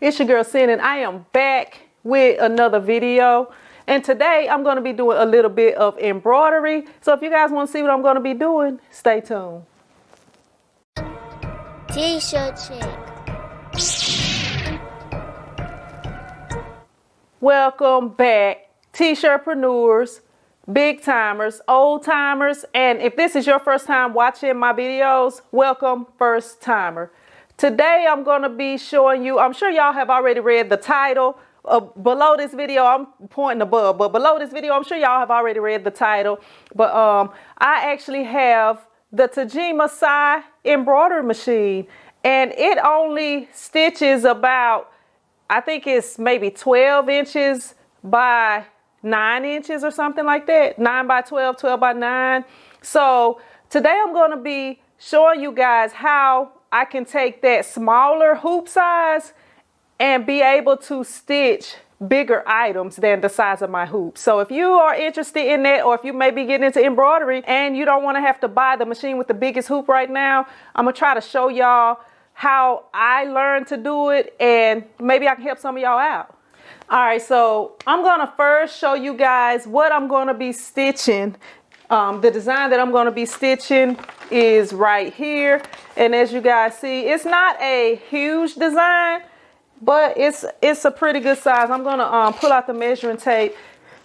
It's your girl Sin, and I am back with another video. And today I'm going to be doing a little bit of embroidery. So if you guys want to see what I'm going to be doing, stay tuned. TshirtChick. Welcome back, t-shirtpreneurs, big timers, old timers, and if this is your first time watching my videos, welcome first timer. Today I'm going to be showing you, I'm sure y'all have already read the title. Below this video, I'm pointing above, but below this video, I'm sure y'all have already read the title. But I actually have the Tajima Sai embroidery machine, and it only stitches about, I think it's maybe 12 inches by 9 inches or something like that. 9 by 12, 12 by 9. So today I'm going to be showing you guys how I can take that smaller hoop size and be able to stitch bigger items than the size of my hoop. So if you are interested in that, or if you may be getting into embroidery and you don't want to have to buy the machine with the biggest hoop right now, I'm going to try to show y'all how I learned to do it, and maybe I can help some of y'all out. All right, so I'm going to first show you guys what I'm going to be stitching. The design that I'm going to be stitching is right here. And as you guys see, it's not a huge design, but it's a pretty good size. I'm going to pull out the measuring tape.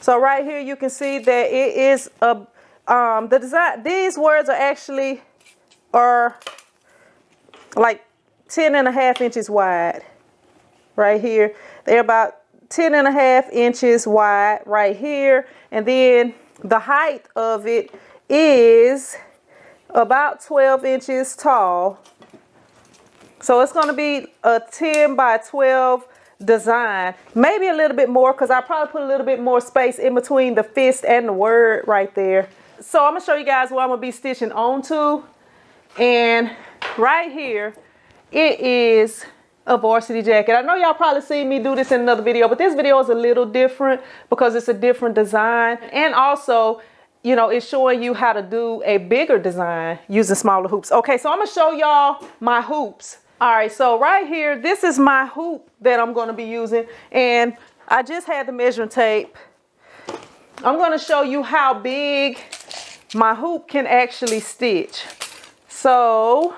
So right here you can see that it is a the design. These words are like 10.5 inches wide right here. They're about 10.5 inches wide right here, and then the height of it is about 12 inches tall. So it's going to be a 10 by 12 design, maybe a little bit more, because I probably put a little bit more space in between the fist and the word right there. So I'm going to show you guys what I'm going to be stitching onto. And right here, it is a varsity jacket. I know y'all probably seen me do this in another video, but this video is a little different because it's a different design. And also, you know, it's showing you how to do a bigger design using smaller hoops. Okay, so I'm gonna show y'all my hoops. All right, so right here, this is my hoop that I'm gonna be using. And I just had the measuring tape. I'm gonna show you how big my hoop can actually stitch. So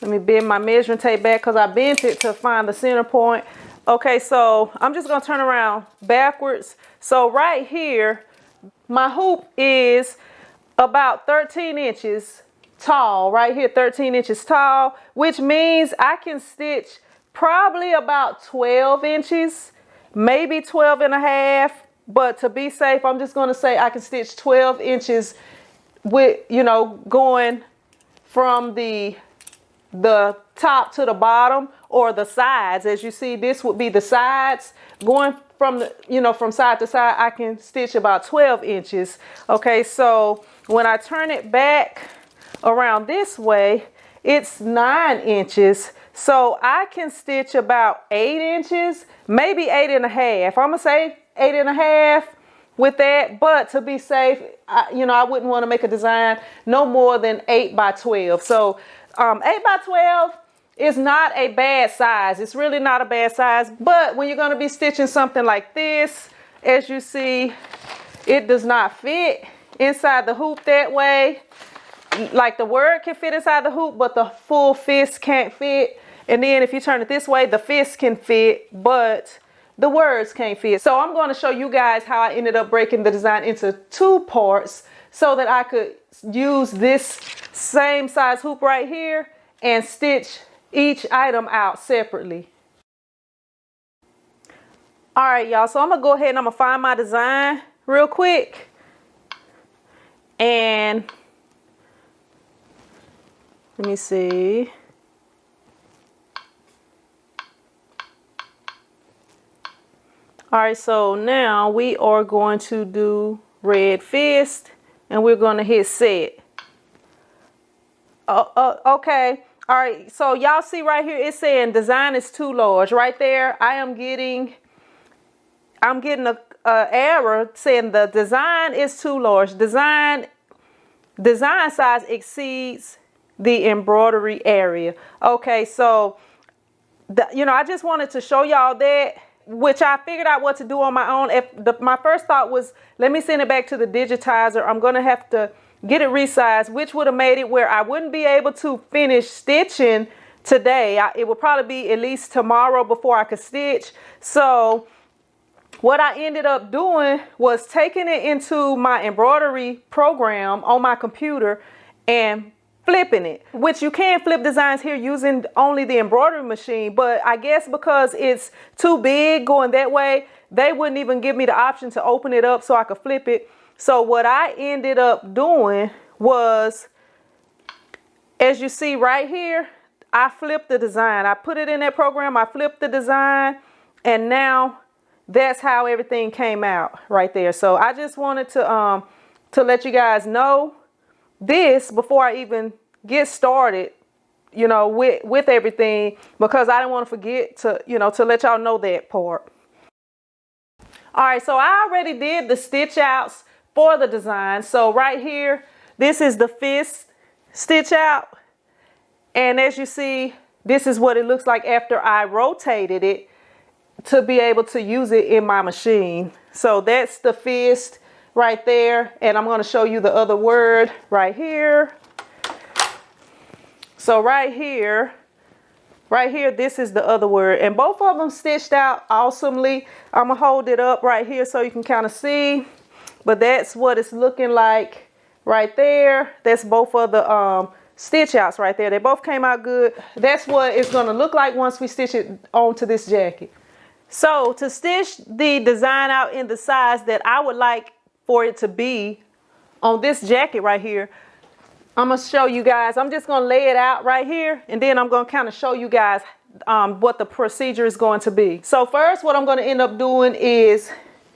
let me bend my measuring tape back because I bent it to find the center point. Okay, so I'm just going to turn around backwards. So right here, my hoop is about 13 inches tall. Right here, 13 inches tall, which means I can stitch probably about 12 inches, maybe 12 and a half. But to be safe, I'm just going to say I can stitch 12 inches with, you know, going from the top to the bottom, or the sides. As you see, this would be the sides. Going from the, you know, from side to side, I can stitch about 12 inches. Okay, so when I turn it back around this way, it's 9 inches. So I can stitch about 8 inches, maybe 8.5. I'm gonna say 8.5 with that, but to be safe, you know, I wouldn't want to make a design no more than 8 by 12. So 8 by 12 is not a bad size. It's really not a bad size. But when you're going to be stitching something like this, as you see, it does not fit inside the hoop that way. Like the word can fit inside the hoop, but the full fist can't fit. And then if you turn it this way, the fist can fit, but the words can't fit. So I'm going to show you guys how I ended up breaking the design into 2 parts so that I could use this same size hoop right here and stitch each item out separately. All right, y'all, so I'm gonna go ahead and I'm gonna find my design real quick. And let me see. All right, so now we are going to do red fist, and we're going to hit set. Okay. All right. So y'all see right here, it's saying design is too large. Right there, I'm getting a error saying the design is too large. Design size exceeds the embroidery area. Okay, so I just wanted to show y'all that, which I figured out what to do on my own. My first thought was, let me send it back to the digitizer. I'm going to have to get it resized, which would have made it where I wouldn't be able to finish stitching today. It would probably be at least tomorrow before I could stitch. So what I ended up doing was taking it into my embroidery program on my computer and flipping it, which you can flip designs here using only the embroidery machine. But I guess because it's too big going that way, they wouldn't even give me the option to open it up so I could flip it. So what I ended up doing was, as you see right here, I flipped the design. I put it in that program, I flipped the design, and now that's how everything came out right there. So I just wanted to let you guys know this before I even get started, with everything, because I didn't want to forget to let y'all know that part. All right, so I already did the stitch outs for the design. So right here, this is the fist stitch out. And as you see, this is what it looks like after I rotated it to be able to use it in my machine. So that's the fist right there. And I'm going to show you the other word right here. So right here, this is the other word. And both of them stitched out awesomely. I'm going to hold it up right here so you can kind of see. But that's what it's looking like right there. That's both of the stitch outs right there. They both came out good. That's what it's going to look like once we stitch it onto this jacket. So to stitch the design out in the size that I would like for it to be on this jacket right here, I'm going to show you guys. I'm just going to lay it out right here, and then I'm going to kind of show you guys what the procedure is going to be. So first, what I'm going to end up doing is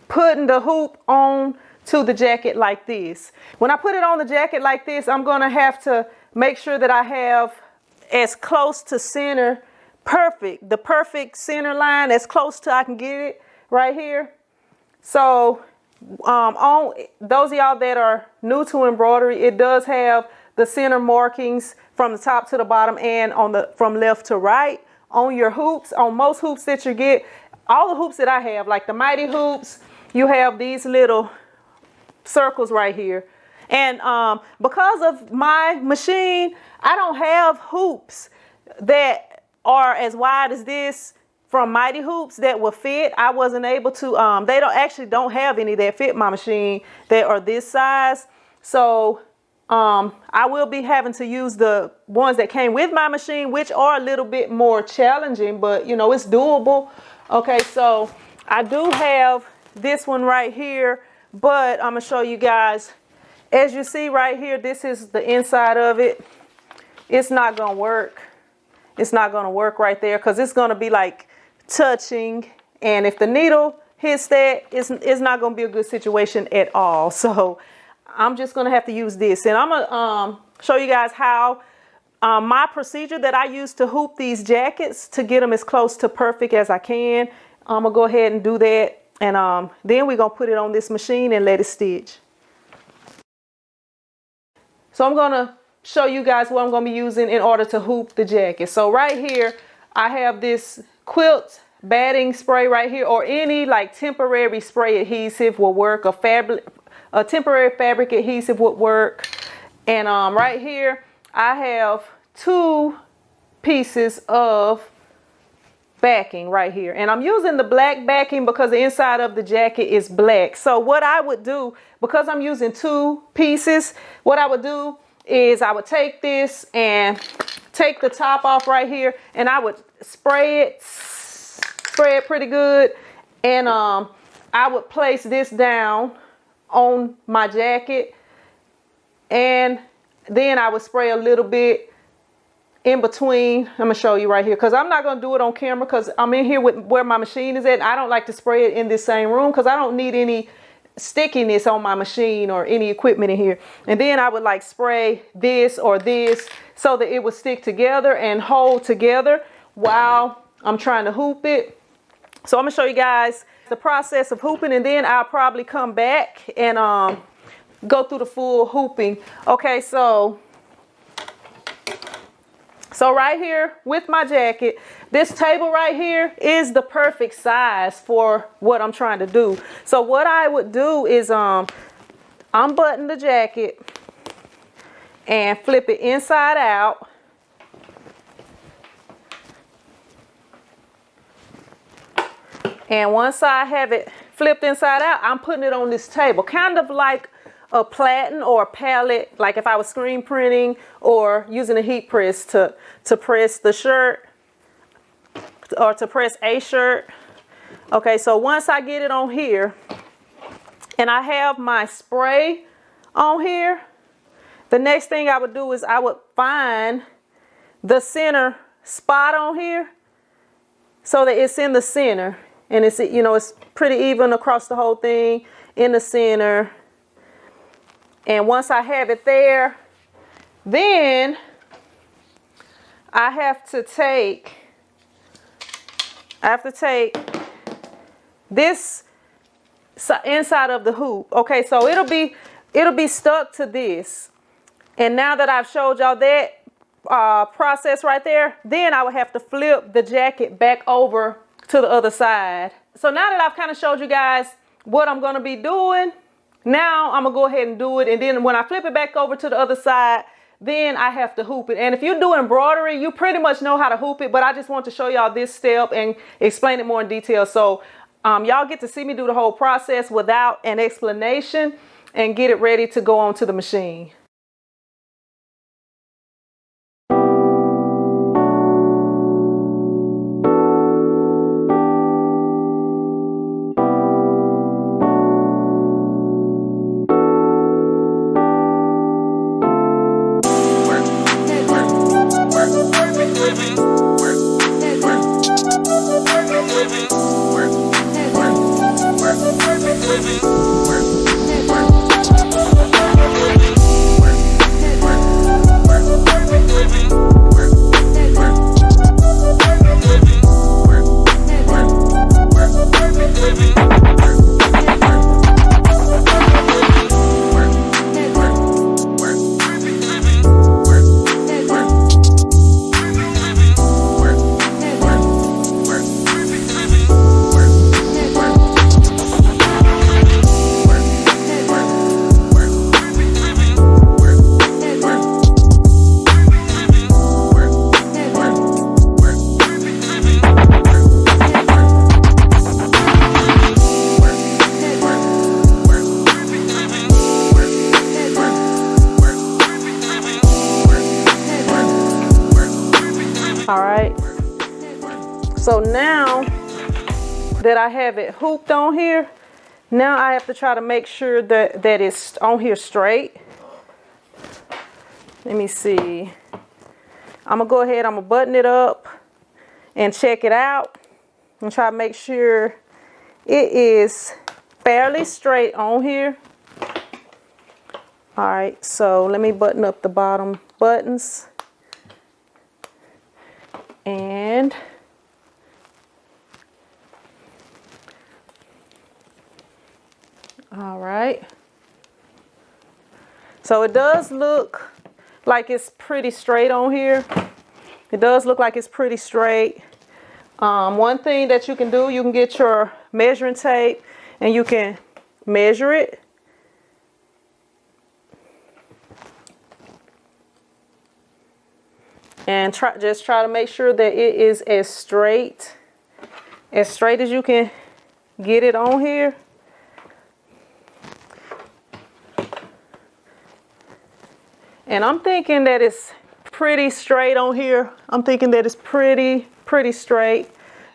putting the hoop on to the jacket like this. When I put it on the jacket like this, I'm going to have to make sure that I have as close to center, the perfect center line, as close to I can get it right here. So on those of y'all that are new to embroidery, it does have the center markings from the top to the bottom and from left to right on your hoops. On most hoops that you get, all the hoops that I have, like the Mighty hoops, you have these little circles right here. And because of my machine, I don't have hoops that are as wide as this from Mighty hoops that will fit. I wasn't able to, they don't have any that fit my machine that are this size. So I will be having to use the ones that came with my machine, which are a little bit more challenging, but it's doable. Okay, so I do have this one right here, but I'm gonna show you guys. As you see right here, this is the inside of it. It's not gonna work. It's not gonna work right there because it's gonna be like touching, and if the needle hits that, it's not gonna be a good situation at all. So I'm just gonna have to use this, and I'm gonna show you guys how my procedure that I use to hoop these jackets to get them as close to perfect as I can. I'm gonna go ahead and do that, and then we're gonna put it on this machine and let it stitch. So I'm gonna show you guys what I'm gonna be using in order to hoop the jacket. So right here, I have this quilt batting spray right here, or any like temporary spray adhesive will work. A temporary fabric adhesive would work. And right here, I have 2 pieces of backing right here. And I'm using the black backing because the inside of the jacket is black. So what I would do, because I'm using 2 pieces, what I would do is I would take this and take the top off right here, and I would spray it pretty good. And I would place this down on my jacket, and then I would spray a little bit in between. I'm gonna show you right here because I'm not gonna do it on camera because I'm in here with where my machine is at. I don't like to spray it in this same room because I don't need any stickiness on my machine or any equipment in here. And then I would like spray this or this so that it would stick together and hold together while I'm trying to hoop it. So I'm gonna show you guys the process of hooping, and then I'll probably come back and go through the full hooping. Okay, so So right here with my jacket, this table right here is the perfect size for what I'm trying to do. So what I would do is unbutton the jacket and flip it inside out. And once I have it flipped inside out, I'm putting it on this table, kind of like a platen or a palette, like if I was screen printing or using a heat press to press the shirt or to press a shirt. Okay, so once I get it on here and I have my spray on here, the next thing I would do is I would find the center spot on here so that it's in the center. And it's, you know, it's pretty even across the whole thing in the center. And once I have it there, then I have to take this inside of the hoop. Okay, so it'll be stuck to this. And now that I've showed y'all that process right there, then I would have to flip the jacket back over to the other side. So now that I've kind of showed you guys what I'm going to be doing, now I'm going to go ahead and do it. And then when I flip it back over to the other side, then I have to hoop it. And if you do embroidery, you pretty much know how to hoop it, but I just want to show y'all this step and explain it more in detail. So y'all get to see me do the whole process without an explanation and get it ready to go onto the machine. All right, so now that I have it hooped on here, now I have to try to make sure that it's on here straight. Let me see. I'm gonna go ahead, I'm gonna button it up and check it out and try to make sure it is fairly straight on here. All right, so let me button up the bottom buttons. And all right, so it does look like it's pretty straight on here. It does look like it's pretty straight. One thing that you can do, you can get your measuring tape and you can measure it. And just try to make sure that it is as straight as you can get it on here. And I'm thinking that it's pretty straight on here. I'm thinking that it's pretty straight.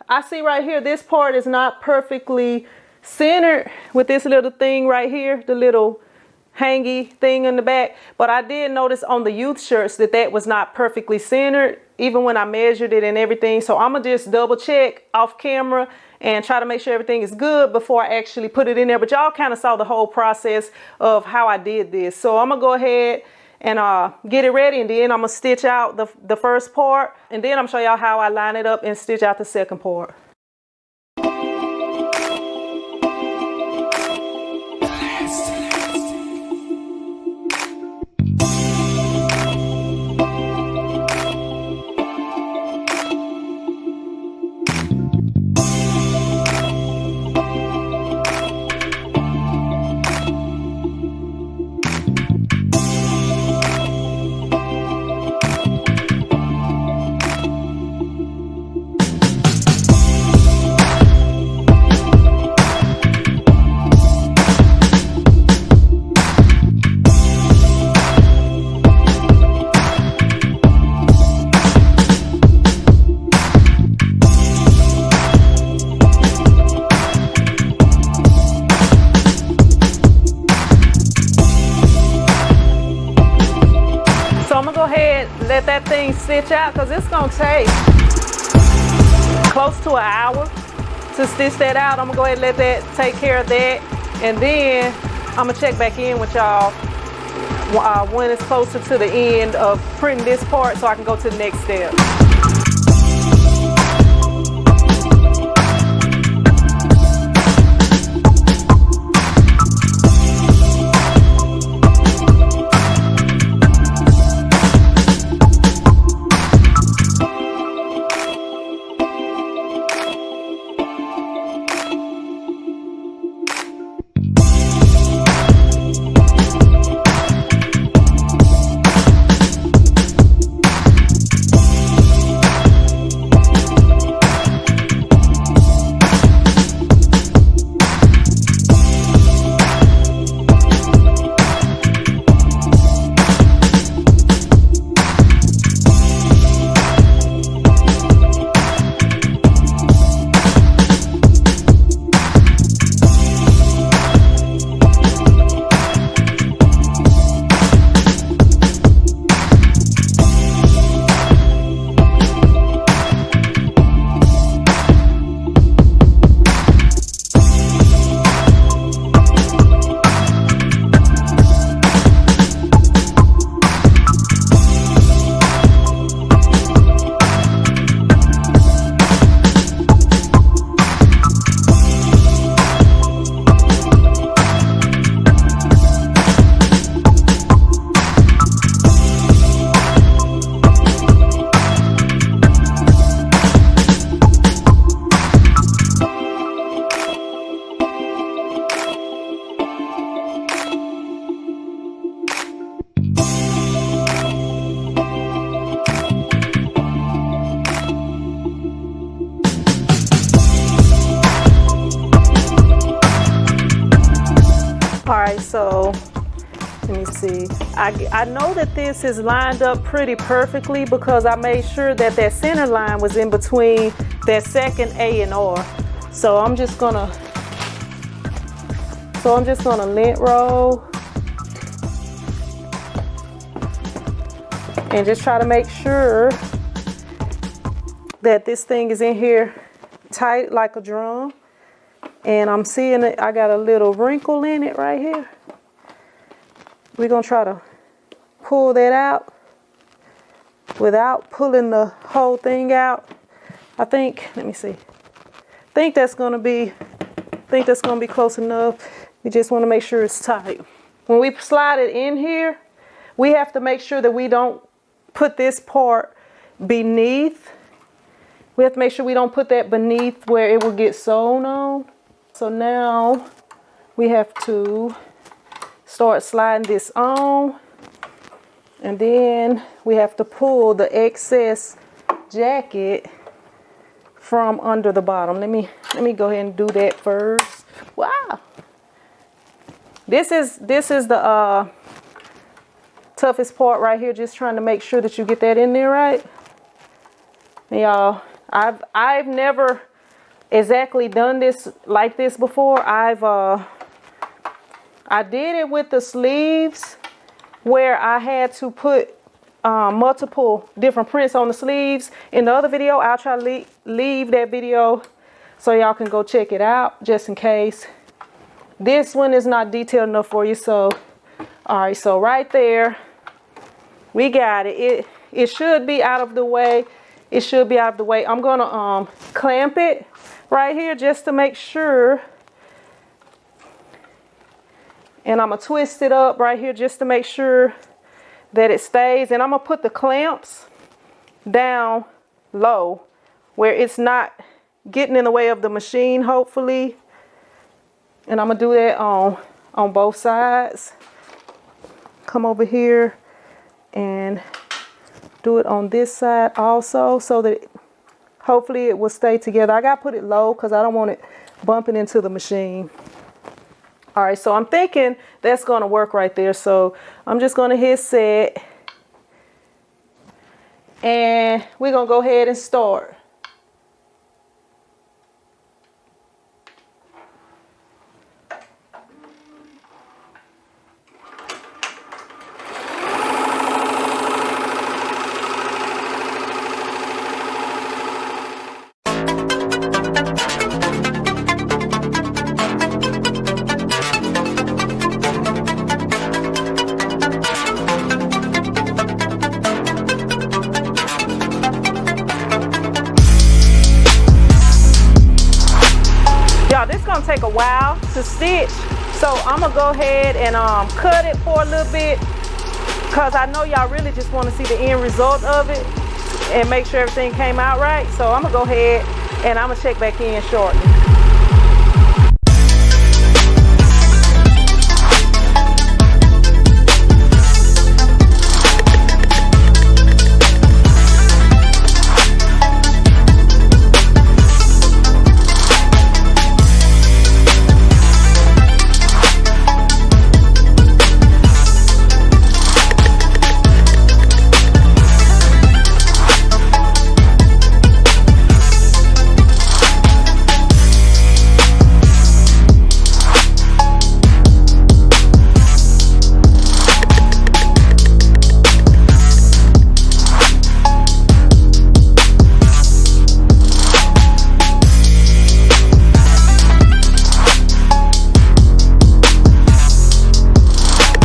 I see right here, this part is not perfectly centered with this little thing right here, the little hangy thing in the back, but I did notice on the youth shirts that was not perfectly centered even when I measured it and everything. So I'm gonna just double check off camera and try to make sure everything is good before I actually put it in there. But y'all kind of saw the whole process of how I did this. So I'm gonna go ahead and get it ready, and then I'm gonna stitch out the first part, and then I'm gonna show y'all how I line it up and stitch out the second part. let that thing stitch out because it's gonna take close to an hour to stitch that out. I'm gonna go ahead and let that take care of that, and then I'm gonna check back in with y'all when it's closer to the end of printing this part so I can go to the next step. So let me see. I know that this is lined up pretty perfectly because I made sure that that center line was in between that second A and R. So I'm just gonna lint roll and just try to make sure that this thing is in here tight like a drum. And I'm seeing it, I got a little wrinkle in it right here. We're gonna try to pull that out without pulling the whole thing out. I think, let me see. I think that's gonna be close enough. We just wanna make sure it's tight. When we slide it in here, we have to make sure that we don't put this part beneath. We have to make sure we don't put that beneath where it will get sewn on. So now we have to start sliding this on, and then we have to pull the excess jacket from under the bottom. Let me go ahead and do that first. Wow. This is the toughest part right here, just trying to make sure that you get that in there right. Y'all, I've never exactly done this like this before. I did it with the sleeves where I had to put multiple different prints on the sleeves. In the other video, I'll try to leave that video so y'all can go check it out just in case. This one is not detailed enough for you. So, all right, so right there, we got it. It should be out of the way. It should be out of the way. I'm gonna clamp it right here just to make sure. And I'm gonna twist it up right here just to make sure that it stays. And I'm gonna put the clamps down low where it's not getting in the way of the machine, hopefully. And I'm gonna do that on both sides. Come over here and do it on this side also so that hopefully it will stay together. I gotta put it low because I don't want it bumping into the machine. All right, so I'm thinking that's gonna work right there. So I'm just gonna hit set and we're gonna go ahead and start. Now this is gonna take a while to stitch, so I'm gonna go ahead and cut it for a little bit, because I know y'all really just want to see the end result of it and make sure everything came out right. So I'm gonna go ahead and I'm gonna check back in shortly.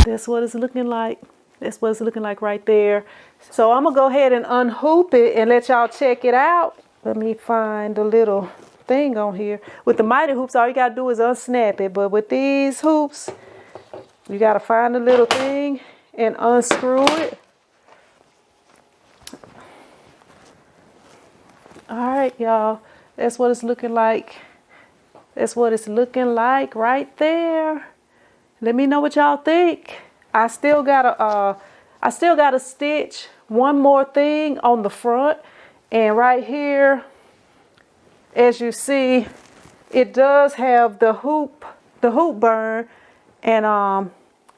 That's what it's looking like. That's what it's looking like right there. So I'm gonna go ahead and unhoop it and let y'all check it out. Let me find the little thing on here. With the mighty hoops, all you gotta do is unsnap it. But with these hoops, you gotta find the little thing and unscrew it. All right, y'all. That's what it's looking like. That's what it's looking like right there. Let me know what y'all think. I still gotta stitch one more thing on the front, and right here, as you see, it does have the hoop burn, and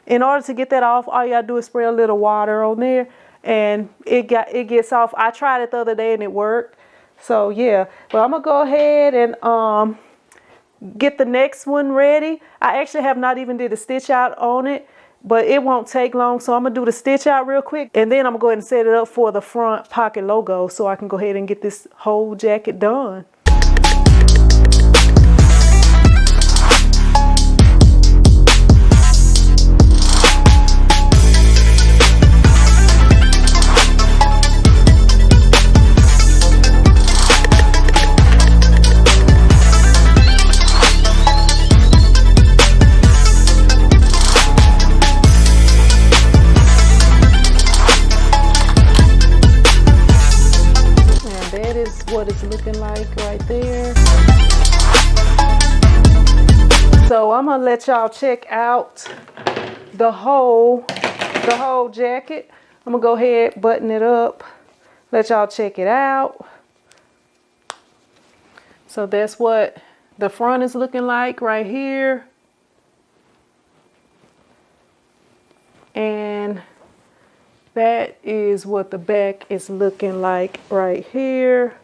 in order to get that off, all you gotta do is spray a little water on there, and it gets off. I tried it the other day and it worked. So yeah, but I'm gonna go ahead and get the next one ready. I actually have not even did a stitch out on it, but it won't take long. So I'm gonna do the stitch out real quick, and then I'm gonna go ahead and set it up for the front pocket logo so I can go ahead and get this whole jacket done. What it's looking like right there. So I'm gonna let y'all check out the whole jacket. I'm gonna go ahead, button it up, let y'all check it out. So that's what the front is looking like right here, and that is what the back is looking like right here.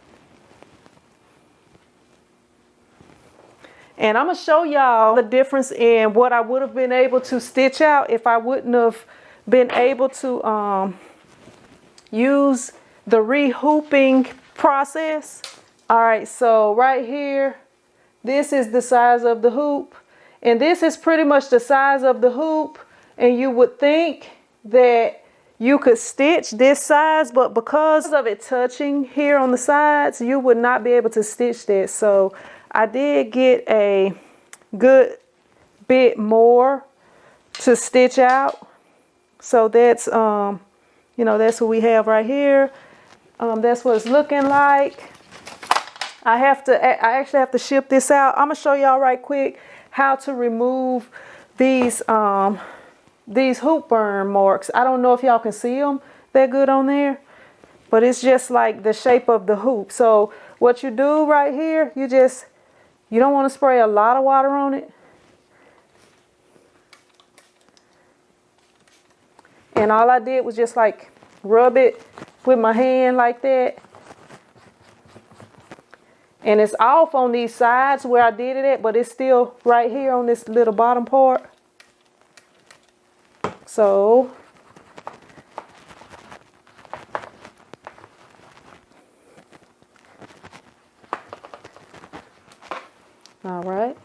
And I'm gonna show y'all the difference in what I would have been able to stitch out if I wouldn't have been able to use the re-hooping process. All right, so right here, this is the size of the hoop, and this is pretty much the size of the hoop, and you would think that you could stitch this size, but because of it touching here on the sides, you would not be able to stitch that. So I did get a good bit more to stitch out. So that's, you know, that's what we have right here. That's what it's looking like. I actually have to ship this out. I'm gonna show y'all right quick how to remove these hoop burn marks. I don't know if y'all can see them that good on there, but it's just like the shape of the hoop. So what you do right here, you don't want to spray a lot of water on it. And all I did was just like rub it with my hand like that. And it's off on these sides where I did it at, but it's still right here on this little bottom part. So all right,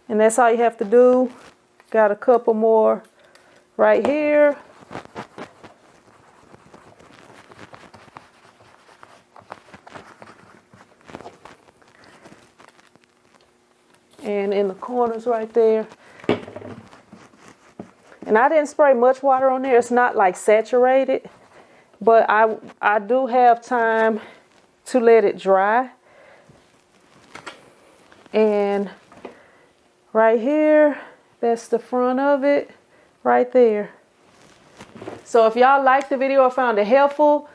and that's all you have to do. Got a couple more right here. and in the corners right there. And I didn't spray much water on there. It's not like saturated, but I do have time to let it dry. And right here, that's the front of it right there. So if y'all liked the video or found it helpful,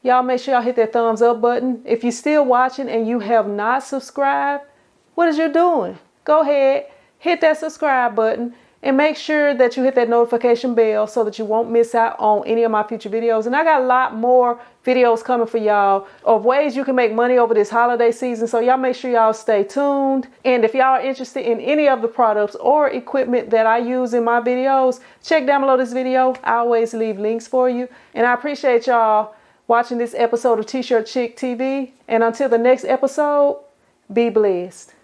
y'all make sure y'all hit that thumbs up button. If you're still watching and you have not subscribed, what is you doing? Go ahead, hit that subscribe button and make sure that you hit that notification bell so that you won't miss out on any of my future videos. And I got a lot more videos coming for y'all of ways you can make money over this holiday season. So y'all make sure y'all stay tuned. And if y'all are interested in any of the products or equipment that I use in my videos, check down below this video. I always leave links for you. And I appreciate y'all watching this episode of TshirtChick TV. And until the next episode, be blessed.